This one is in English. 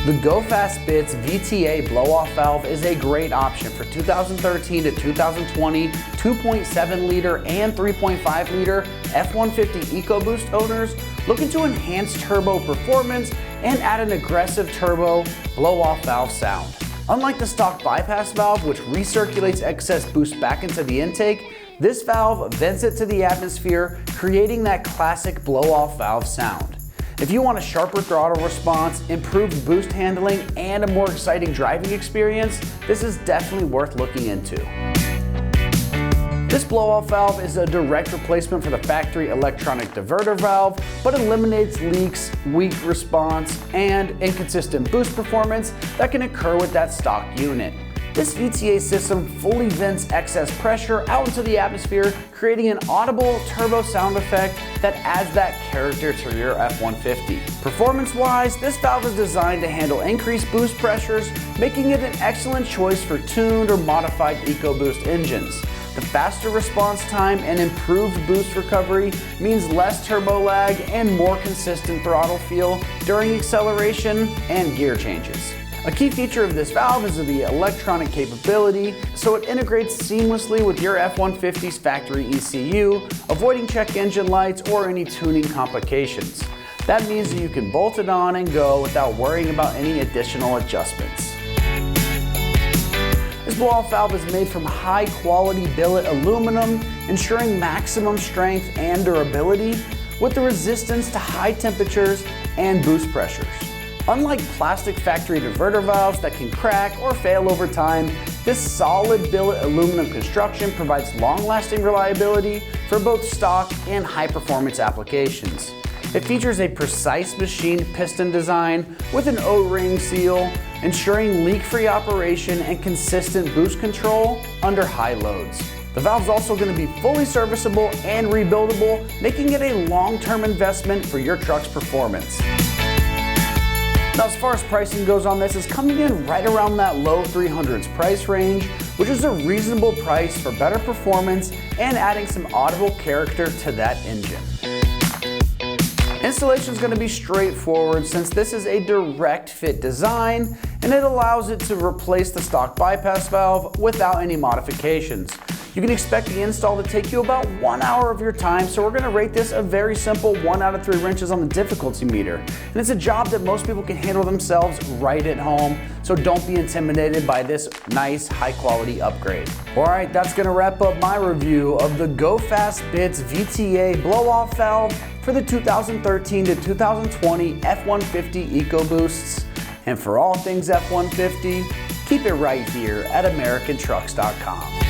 The Go Fast Bits VTA blow-off valve is a great option for 2013 to 2020 2.7 liter and 3.5 liter F-150 EcoBoost owners looking to enhance turbo performance and add an aggressive turbo blow-off valve sound. Unlike the stock bypass valve, which recirculates excess boost back into the intake, this valve vents it to the atmosphere, creating that classic blow-off valve sound. If you want a sharper throttle response, improved boost handling, and a more exciting driving experience, this is definitely worth looking into. This blow-off valve is a direct replacement for the factory electronic diverter valve, but eliminates leaks, weak response, and inconsistent boost performance that can occur with that stock unit. This VTA system fully vents excess pressure out into the atmosphere, creating an audible turbo sound effect that adds that character to your F-150. Performance-wise, this valve is designed to handle increased boost pressures, making it an excellent choice for tuned or modified EcoBoost engines. The faster response time and improved boost recovery means less turbo lag and more consistent throttle feel during acceleration and gear changes. A key feature of this valve is the electronic capability, so it integrates seamlessly with your F-150's factory ECU, avoiding check engine lights or any tuning complications. That means that you can bolt it on and go without worrying about any additional adjustments. This blow-off valve is made from high-quality billet aluminum, ensuring maximum strength and durability with the resistance to high temperatures and boost pressures. Unlike plastic factory diverter valves that can crack or fail over time, this solid billet aluminum construction provides long-lasting reliability for both stock and high-performance applications. It features a precise machined piston design with an O-ring seal, ensuring leak-free operation and consistent boost control under high loads. The valve is also going to be fully serviceable and rebuildable, making it a long-term investment for your truck's performance. Now, as far as pricing goes on this, it's coming in right around that low 300s price range, which is a reasonable price for better performance and adding some audible character to that engine. Installation is going to be straightforward since this is a direct fit design and it allows it to replace the stock bypass valve without any modifications. You can expect the install to take you about 1 hour of your time, so we're going to rate this a very simple 1 out of 3 wrenches on the difficulty meter. And it's a job that most people can handle themselves right at home, so don't be intimidated by this nice high quality upgrade. Alright, that's going to wrap up my review of the Go Fast Bits VTA blow-off valve for the 2013 to 2020 F-150 EcoBoosts. And for all things F-150, keep it right here at AmericanTrucks.com.